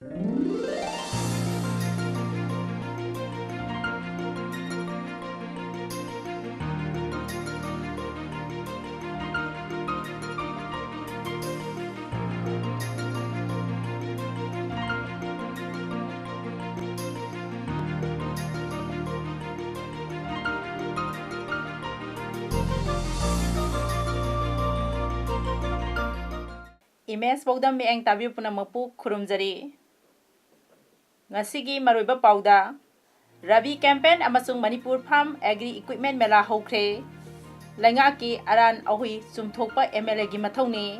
Image Paodma mieng tabi punamapu khurumjari. Ngasigi maruiba pauda Rabi campaign amasung Manipur Farm Agri Equipment Mela hokre. Laingaki aran ahui sumthokpa MLA gi mathongni.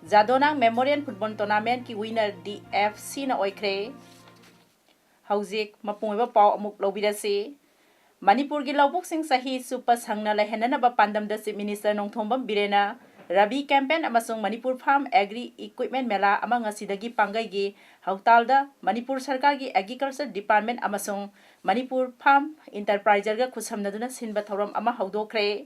Jadonang Memorial Football Tournament ki winner DFC na oikre. Hauzik mapungiba pau amuk lobirasi. Manipur gi laubuk sing sahi supa sangna lehenana ba pandam da Chief Minister Nongthombam Birena Rabi campaign amasung Manipur Farm Agri Equipment Mela ama ngasidagi pangai gi hautalda Manipur Sarkar gi Agriculture Department amasung Manipur Farm Enterpriser ga khusamnaduna sinba thoram ama haudokre.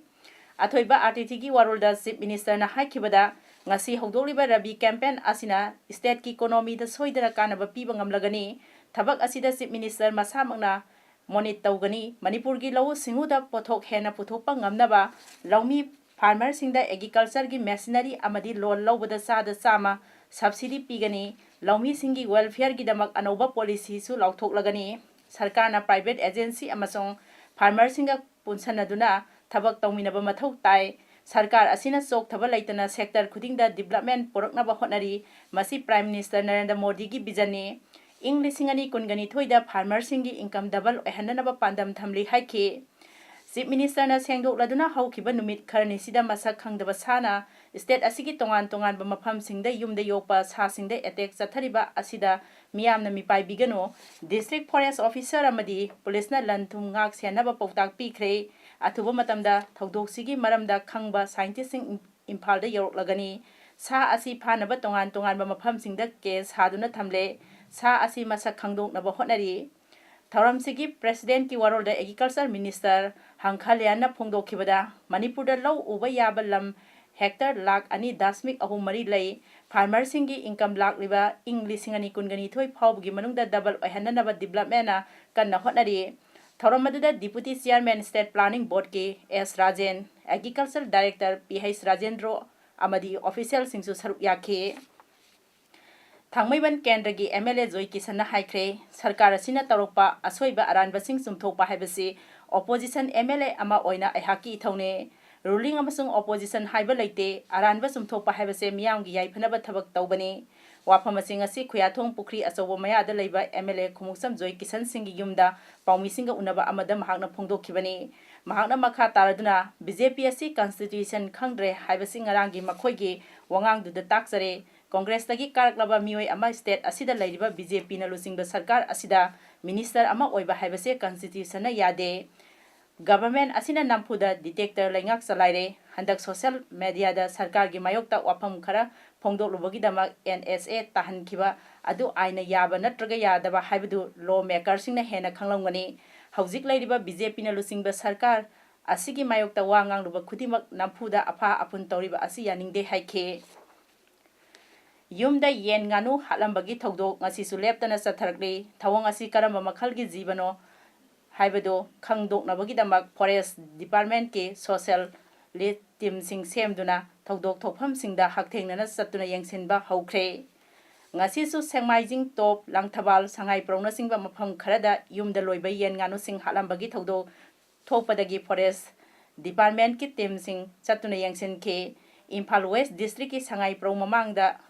Athoiba RTT gi warolda Chief Minister na haikibada ngasi haudoliba Rabi campaign asina state ki economy da soidana kanaba piba ngamlagani. Thabak asida Chief Minister masamangna monit tawgani Manipur gi law singuda pothok hena puthokpa ngamnaba lawmi farmer singda agriculture gi machinery amadi loan lawbada sada sama subsidy pigani lawmi singi welfare gi damak anoba policy su lawthok lagani sarkar na private agency amasong farmer singa punsanaduna thabak tawminaba mathau tai sarkar asina chok thaba laitana sector khudingda development poraknaba hotnari masi Prime Minister Narendra Modi gi bijani ing lisingani kungani thoida farmer singi income double ehananaba pandam thamli haike. Chief Minister na sengdok laduna haukiba numit kharni sida masak khangdaba sana state asigi tongan ba mafam singda yumda yokpa sa singda attack chathariba asida miyamna mipai bigano district forest officer amadi police na lanthum ngak senaba pautak pikre athuba matamda thodok sigi maramda khangba scientist sing imphal da yorok lagani sa asi phanaba tongan ba mafam singda case haduna thamle sa asi masak khangdok naba hotnari. Thauramsigi President ki warolda Agriculture Minister Hangkhaliana phongdokhibada Manipur da law uba yaba lam hectare lakh ani dasmik ahum mari lay farmer singi income lakh liba ing lisingani kungani thoi phawgi manungda double ohananaba development na kanna hotnari. Thauramada Deputy Chairman State Planning Board ki S Rajen Agriculture Director PH Rajendro amadi official singsu saruk yakhe. Thangmaiban Kendra gi MLA Joy Kisan na haikre sarkar asina tarokpa asoiba aranba sing sumthokpa haibasi opposition MLA ama oina aihaki ithone ruling amasung opposition haiba leite aranba sumthokpa haibase miyamgi yaifanaba thabak tawbani wafam asi khuyathong pukri asobo mayada leiba MLA khumuksam Joy Kisan singi yumda paumi singa unaba amada mahakna phongdokhibani mahakna makha taraduna BJP asi constitution khangdre haibasi ngarangi makhoigi wangangduda takjare Congress tagi karaklaba mioi ama state asida lairiba BJP na lusingba sarkar asida minister ama oiba haibase constitution na yade government asina nampuda detector laingak salaire handak social media da sarkar gi mayokta wafam khara phongdok lubagi dama NSA tahan khiba adu aina yaba natraga yadaba haibadu lawmaker singna hena khanglamgani hauzik lairiba BJP na lusingba sarkar asigi mayokta wangang luba khudimak nampuda apha apun tawriba asi yaningde haike. Yumda yen nganu halambagi thodok ngasi su leptana satharakli thawang asi karamba makhalgi jibano haibado khangdoknabagi damak forest department ke social lead team sing semduna thodok thokpham singda hakthengnana satuna yengsinba haukhre ngasi su sengmaijing top langthabal sangai prona singba mafam kharada yumda loiba yen nganu sing halambagi thodok thokpadagi forest department ki team sing satuna yengsin ke Imphal West district ki sangai pro mamangda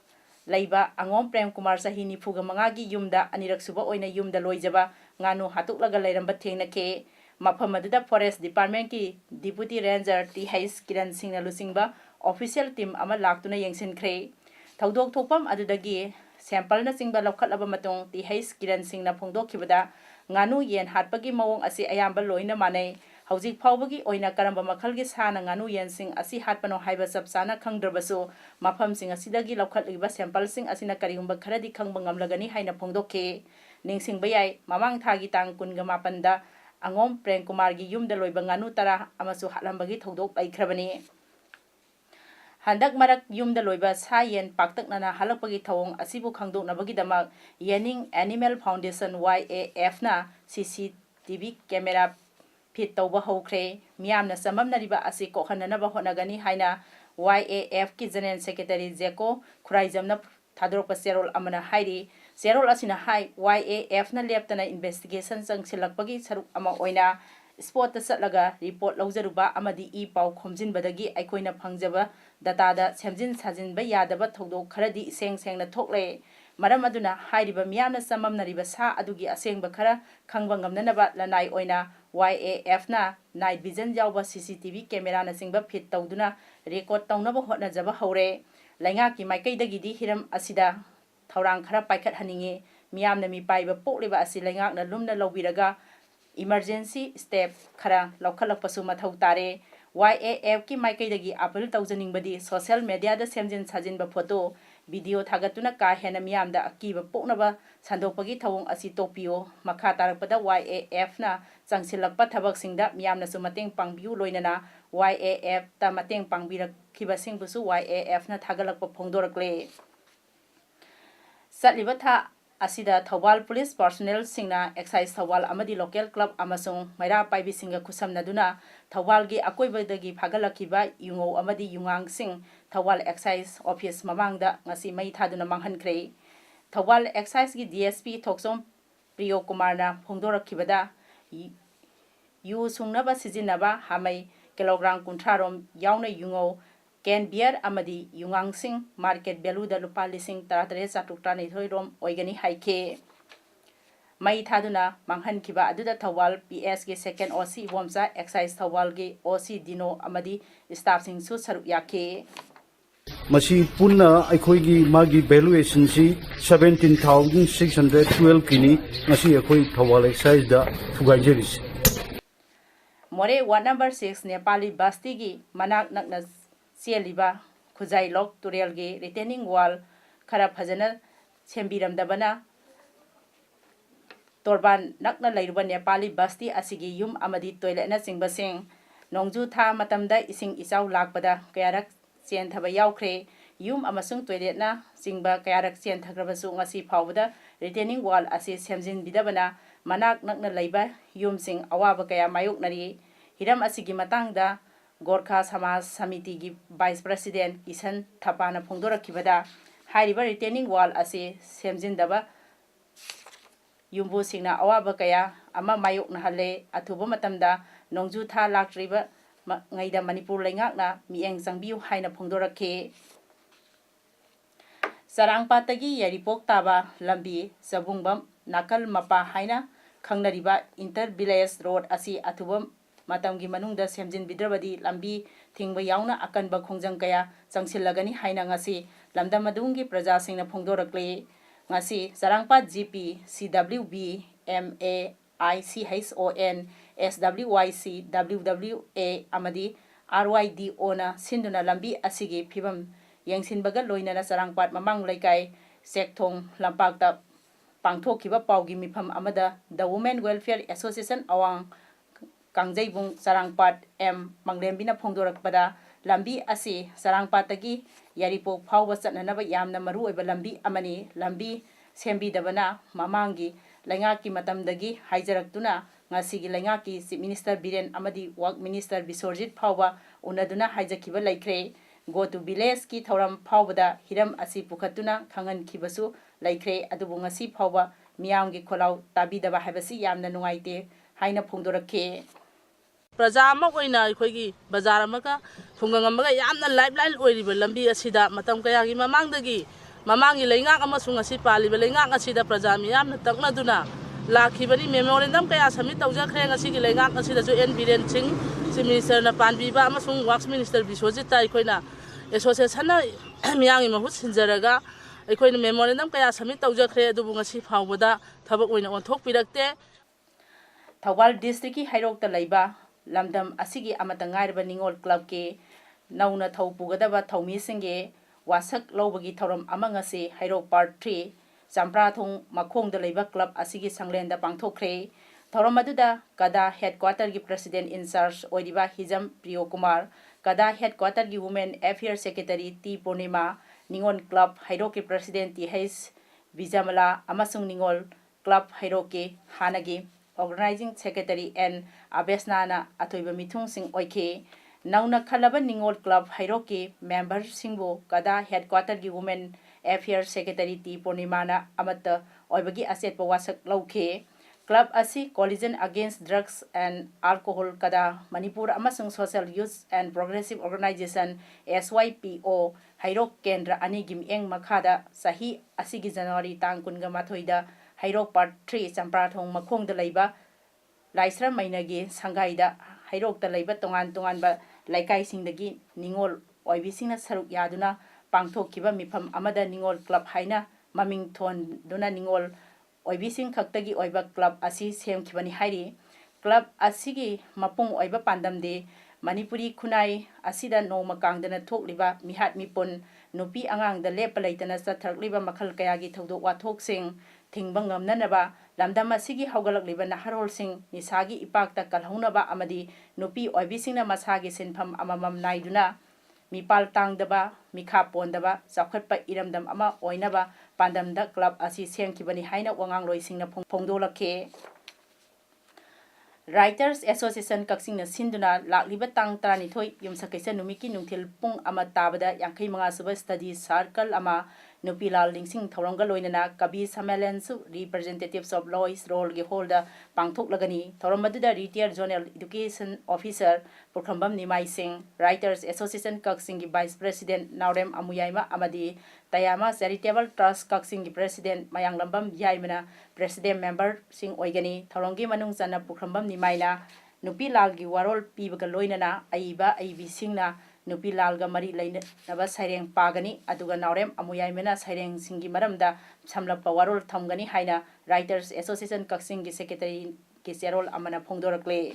Laiba Angom Prem Kumar Sahi Nifuga Mangagi Yumda Anirak Suba Oina Yumda Loijaba Nganu Hatuklaga Lairamba Thengna ke Mafam aduda Forest Department ki Deputy Ranger TH Kiran Singh na lusingba official team ama laktuna yengsinkhre thodok thokpam adudagi sample na singba lokhatlaba matong TH Kiran Singh na phongdokhibada nganu yen hatpagi mawong asi ayamba loina manai hauzik phawbagi oina karamba makhalgi sana nganu yensing asi hatpano haiba sapsana khangdrabasu mafam sing asidagi lokhatliba sample sing asina karigumba kharadi khangba ngamlagani haina phongdokhe ningsingba yai mamang thagi tang kunga mapanda Angom Prem Kumar gi yumda loiba nganu tara amasu halambagi thodok laikhrabani Handak marak yumda loiba sa yen paktaknana halakpagi thawong asibu khangdoknabagidamak Yening Animal Foundation YAF na CCTV camera fit tawba hokre miyamna samamnariba asi kokhananaba honagani haina YAF ki General Secretary Jeko Khuraijamna thadorpa serol amana hairi serol asina hai YAF na leptana investigation changsilakpagi saruk ama oina spot ta satlaga report lawjaruba amadi I pau khomjinbadagi aikoina phangjaba data da semjin sajinba yadaba thodok kharadi seng sengna thokle maram aduna hairiba miyamna samamnariba sa adugi asengba khara khangba ngamnanaba lanai oina YAF na night vision jawba CCTV camera na singba fit tawduna record tawnaba hotnajaba hore lainga ki maikaidagi di hiram asida thawrang khara paikhat haninge miyamna mi paiba pokleba asi lainga na lumna lawbiraga emergency step khara laukhalakpasu mathau tare YAF ki maikaidagi appeal tawjaningbadi social media da semjin sajinba photo video thagatuna ka hena miyamda akiba poknaba sandokpagi thawong asi topio makha tarakpada YAF na changsilakpa thabaksingda miyamna su mateng pangbiu loinana YAF ta mateng pangbirakibasingbusu YAF na thagalakpa phongdorakle satliba tha asida Thawal police personnel singna exercise Thawal amadi local club amasung maira paibi singa kusamnaduna Thawal gi akoibadagi phagalakiba yungo amadi yungang sing Thawal exercise office mamangda ngasi mai thaduna manghankre Thawal exercise gi DSP Thoksom Priyo Kumarna phongdorakibada yu sungnaba sijinaba hamai kilogram kuntrarom yauna yungo Ken beer amadi yungang sing market value da lupa lising taratare satukta ni thoirom oigani haike mai thaduna manghan kiba aduda Thawal PS ge second OC Womsa exercise Thawal ge OC Dino amadi staff sing su saruk yake Masi punna aikoigi magi valuation si 17,612 kini masi akoi Thawal exercise da thugajeris More ward number 6 Nepali Basti gi manak nakna Sialiba Khuzai Lok Turel ge retaining wall khara phajana sembiramdabana torban nakna lairuba Nepali Basti asigi yum amadi toilet na singbasing nongju tha matamda ising isau lakpada kayarak chen thaba yaukre yum amasung toilet na singba kayarak chen thagrabasu ngasi phawda retaining wall asi semjin bidabana manak nakna laiba yum sing awaba kaya mayoknari hiram asigi matangda Gorkha Samaj Samiti gi Vice President Kisan Thapana phongdorakibada hairiba retaining wall ase semjindaba yumbu singna awaba kaya ama mayokna halle athuba matamda nongju tha laktriba ngaida Manipur leingakna mieng jangbiu haina phongdorakhe Sarangpatagi yaripok taba lambi sabungbam nakal mapa haina khangnariba inter village road asi athuba matamgi manungda semjin bidrabadi lambi thingba yauna akanba khongjang kaya changsilagani haina ngasi lamdam madungi praja singna phongdorakle ngasi Sarangpat GP CWB MA ICHON SWYC WWA amadi RYDO na sinduna lambi asigi phibam yengsinbaga loinana Sarangpat mamang laikai sekthong lampakta pangthokiba paugi mifam amada The Women Welfare Association awang Kangjaibung Sarangpat M Manglembina phongdorakpada lambi asi Sarangpatagi yaripok phawba chatnanaba yamna maru oiba lambi amani lambi sembidabana mamangi laingaki matamdagi haijaraktuna ngasigi laingaki Chief Minister Biren amadi Work Minister Bisorjit phawba unaduna haijakiba laikre go to village ki thoram phawbada hiram asi pukhatuna khangan khibasu laikre adubu ngasi phawba miyamgi kholau tabidaba habasi yamna nungaite haina phongdorakhe Praja amak oina aikoigi bazar amaka thungang amaga yamna lifeline oiriba lambi asida matam kayagi mamangi leingak amasung asi paliba leingak asida praja miyamna taknaduna lakhibani memorandum kaya submit tawjakhre ngasigi leingak asida jo Biren Singh Chief Minister na panbiba amasung Works Minister Biswajit ta aikoina association na miyangi mahut sinjaraga aikoina memorandum kaya submit tawjakhre adubu ngasi phawbada thabak oina onthokpirakte Thawal district ki hairok ta laiba lamdam asigi amata ngairba ningol club ke nauna thaupugadaba thaumi singe wasak lobagi thoram amangase hairok part 3 champra thong makhong da laiba club asigi sanglenda pangthokre thoram aduda kada headquarter gi president in charge oiriba hijam Priyo Kumar Kada Headquarter की Women Affairs Secretary T Purnima, Ningon Club Hairo की President T H Vijamala, amasung Ningol Club Hairo की Hanagi, Organizing Secretary N Abesnana Atoiba Mitung Sing Oike, Nauna Kalaba Ningol Club Hairo की Member Singbo, Kada Headquarter की Women Affairs Secretary T Purnimana Amata Oibagi Aset Pawasak Lauke, Club asi Coalition Against Drugs and Alcohol kada Manipur amasung Social Youth and Progressive Organization SYPO Hairok Kendra ani gimeng makhada sahi asigi January tang kunga mathoida Hairok Part 3 Champrathong makhongda leiba Laisra mainagi Sanghaida Hairok da leiba tongan ba laikai singdagi Ningol oibisingna saruk yaduna pangthokkiba mifam amada Ningol Club haina maming thon duna Ningol oibising khaktagi oiba club asi semkhibani hairi club asigi mapung oiba pandamde Manipuri khunai asida noma kangdana thokliba mihat mipun nupi angang da lepa leitana sathakliba makhal kayagi thodok wathok sing thingba ngamnanaba lamdam asigi haugalakliba naharol sing nisagi ipakta kalhaunaba amadi nupi oibisingna masagi sinpham amamam naiduna mipal tangdaba mikha pondaba sakhatpa iramdam ama oinaba pandamda club asi semkhibani haina wangang loisingna phongdolakhe Writers Association Kaksingna Sinduna Lakliba Tang Taranithoi Yumsakaisa Numiki Nungthil Pung Ama Tabada Yankei Manga Suba Study Circle Ama Nupilal Lingsing Thoranga Loinana Kabi Samalansu Representatives of Lawyers Role Gi Holder Pangthok Lagani Thoramaduda Retired Zonal Education Officer Purkhambam Nimai Singh Writers Association Kaksing Vice President Naurem Amuyaima Amadi Tayama Charitable Trust Kaksing President Mayanglambam Yaimana President Member Sing Oigani Thorongi Manung Sana Purkhambam Nimaina Nupi Lalgi Warol Pibaga Loinana Aiba Aibi Singna Nupi Lalga Mari Lainaba Saireng Pagani Aduga Naurem Amuyaimana Saireng Singi Maramda Samlapa Warol Thamgani Haina Writers Association Kaksing Secretary Kiserol Amana Phongdorakle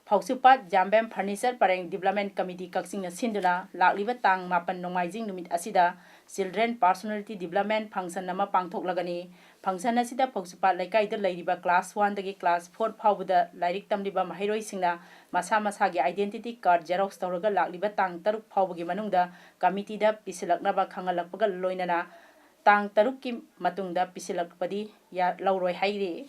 Phausupat Jambem Furniture Pareng Development Committee Kaksing Sinduna Lakliba Tang Mapan Nongaijing Numit Asida Children Personality Development Function Nama Pangthok Lagani Function Asida Phausupat Laikai da Lairiba Class 1 dagi Class 4 Phaubuda Lairik Tamliba Mahairoi Singna Masa Masagi Identity Card Xerox Tawraga Lakliba Tang Taruk Phaubugi Manungda Committee da Pisilaknaba Khangalakpaga Loinana Tang Tarukki Matungda Pisilakpadi Ya Lauroi Hairi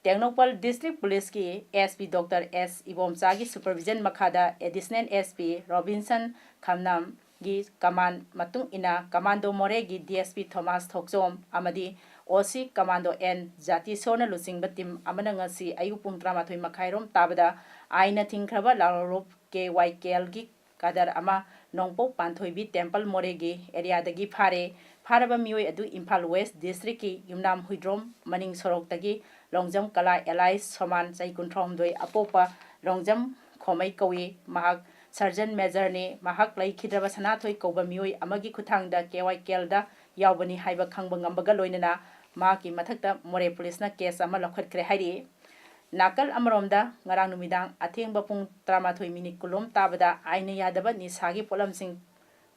Technopal District Police की SP Dr. S. Ibomcha की supervision makada Additional SP Robinson Khamnam की command matung ina Commando More की DSP Thomas Thokjom amadi OC Commando N Jati Sona Lusing Batim amana ngasi ayupung dramathoi makhairom tabada aina thingkraba larop ke YKL की kadar ama nongpo panthoibi Temple More की area dagi Faraba mioi adu Imphal West District की Yumnam Huidrom Maning Sorok dagi Longjam Kala Allies Soman Sai Kunthrom Doi Apopa Longjam Khomai Kawi Mahak Sergeant Major ne Mahak Lai Khidraba Sanathoi Koba Mioi Amagi Kuthangda KYKL da Yaubani Haiba Khangba Ngambaga Loinana Maki Mathakta More Police na case ama lokhatkre hairi Nakal Amaromda Ngarang Numidang Athengba Pung 13 minute kulom tabada aina yadaba nisagi polamsing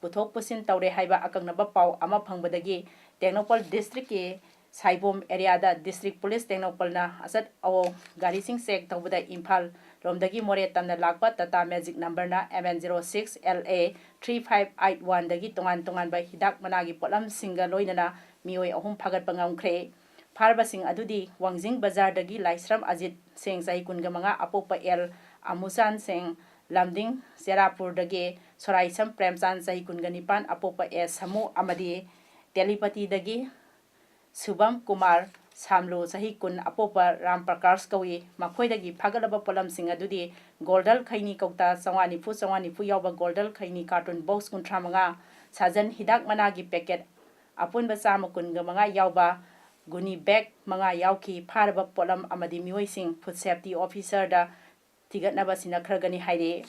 puthok pusin tawre haiba akangnaba pau ama phangbadagi Technopal District ke Saibom area da District Police Technopal na asat awo gari sing sek tawbada Imphal romdagi more tamna lakpa Tata Magic number na MN06 LA 3581 dagi tongan ba hidak managi polam singa loinana mioi ahum phagat pangamkhre Farba sing adudi Wangjing Bazar dagi Laisram Ajit Singh Sai Kunga Manga Apopa El Amusan Singh Lamding Serapur dagi Soraisam Premchan Sai Kunga Nipan Apopa S Samu Amadi Telepati dagi Subham Kumar Samlo Sahi Kun Apopa Ram Prakash Kawi Makhoi dagi Phagalaba Polam Singh adudi Goldal Khaini Kokta Sawani Fu Yauba Goldal Khaini carton box kuntra manga Sajan Hidak Managi packet Apun Basama Kunga Manga Yauba Guni bag manga yauki Faraba Polam Amadi Mioi Singh Food Safety Officer da Tigatnaba Sina Khragani Haire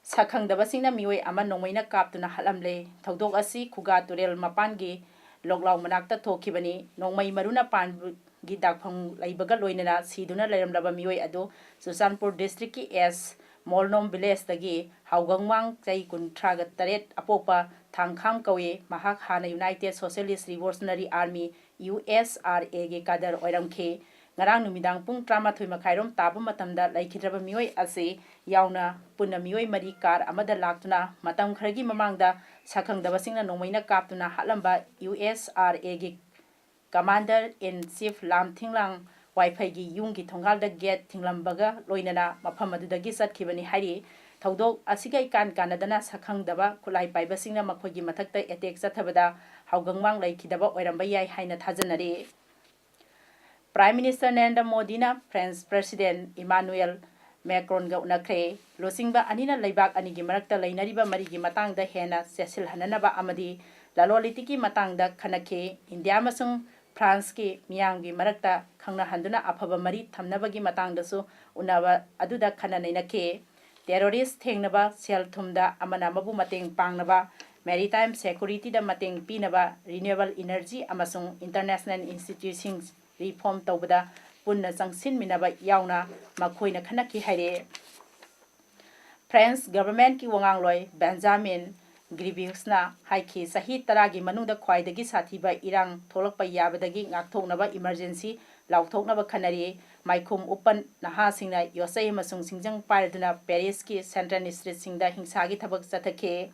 Sakhangdaba Singna Mioi Ama Nomaina Kaptuna Halamle Thodok Asi Khuga Turel Mapangi Loglaw Manakta Thokibani Nongmai Maruna Pan gi Dakphang Laibaga Loinana Siduna Lairamlaba Mioi Ado Susanpur District ki S Molnom Village dagi Haugangwang Chai Kuntraga Taret Apopa Thangkham Kawi Mahak Hana United Socialist Revolutionary Army USRA ge kadar oiramkhe ngarang numidang pung 13 makhairom taba matamda laikhidraba mioi ase yauna punna mioi mari kar amada laktuna matam kharagi mamangda sakhangdaba singna nomaina kaptuna halamba USRA gi Commander in Chief Lam Thinglang Wi-Fi gi yungi thongalda gate thinglambaga loinana mafam adudagi satkibani hari Thaudok asiga ikan kanadana sakhangdaba khulai paibasingna makhogi mathakta attack chathabada haugangmang laikhidaba oiramba yai haina thajanari Prime Minister Narendra Modi na French President Emmanuel Macron ga unakre losingba anina leibak anigi marakta lainariba marigi matangda hena sesil hananaba amadi lalolitiki matangda khanake India masung France ki miyanggi marakta khangna handuna afaba mari thamnabagi matangdasu unaba aduda khananainake terrorist thengnaba sel thumda amana mabu mateng pangnaba maritime security da mateng pinaba renewable energy amasung international institutions reform tawbada punna sangsin minaba yauna makhoina khanaki haire French government ki wangangloi Benjamin Grievous-na haiki sahi taragi manungda khwaidagi sathiba irang tholakpa yabadagi ngakthoknaba emergency lauthoknaba khanari maikhum open naha singna yosai masung singjang paraduna Paris ki central street singda hingsagi thabak chathake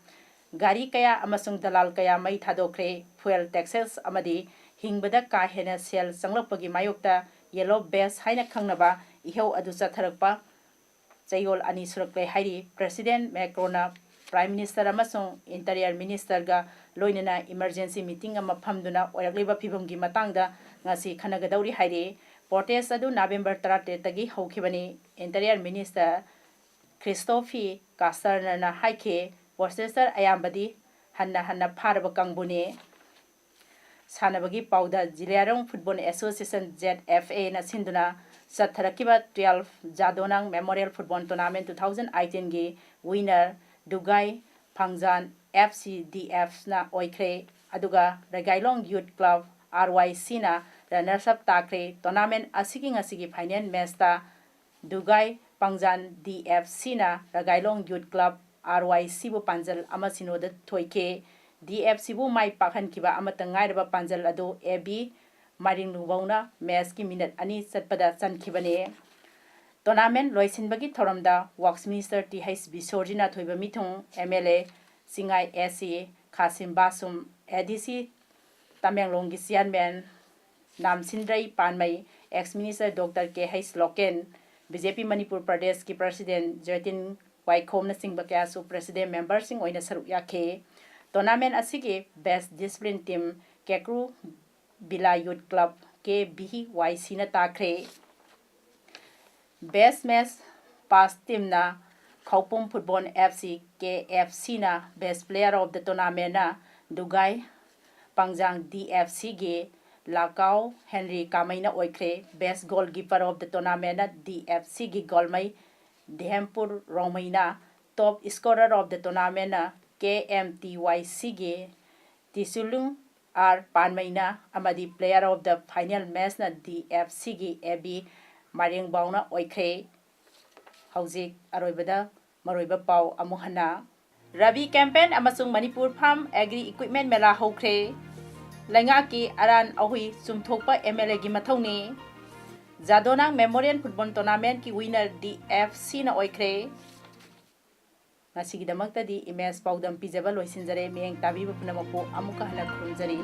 gari kaya amasung dalal kaya mai thadokre fuel taxes amadi hingbada ka hena sel sanglapagi mayokta yellow base haina khangnaba ihau adu chatharakpa chayol ani surakle hairi President Macron Prime Minister amasung Interior Minister ga loinana emergency meeting ama phamduna oirakleba phibamgi matangda ngasi khanagadauri hairi protest adu November 13 tagi haukhibani Interior Minister Christophe Castaner haike protester ayambadi hanna pharaba kangbune Sanabagi Pauda Jilarong Football Association ZFA na sinduna Satharakiba 12 Jadonang Memorial Football Tournament 2018 gi winner Dugai Pangjan FCDF na oikre aduga Regailong Youth Club RYC na runners up takre tournament asigi final match ta Dugai Pangjan DFC na Regailong Youth Club RYC bu panjal amasino da thoike DFC bu mai pakhan kiba amata ngairaba panjal adu AB maring nubauna match ki minute ani satpada chankhibane tournament loisinbagi thoramda works minister TH Bisorjina thoiba mithung MLA Singai SC Khasim Basum ADC Tamenglong gi chairman Namsindrai Panmai ex minister Dr KH Loken BJP Manipur Pradesh ki president Jatin Waikhom na singba kaya su president member sing oina saruk yakhe tournament asigi best discipline team Kekru Bila Youth Club KBYC na takre best match pass team na Khaupum Football FC KFC na best player of the tournament na Dugai Pangjang DFC ge Lakau Henry Kamai na oikre best goalkeeper of the tournament na DFC ge golmai Dehempur Romai na top scorer of the tournament na KMTYC ge Tisulung R Panmaina amadi player of the final match na DFC gi AB Maring Bauna oikre Haujik aroibada maroiba pau amuhana Rabi campaign amasung Manipur Farm Agri Equipment Mela hokre Lenga ki aran ahui sumthokpa MLA gi mathongni Jadonang Memorial Football Tournament ki winner DFC na oikre Ngasigidamakta di image paudam pijaba loisinjare miyeng tabiba punamapu amuka hana khurumjari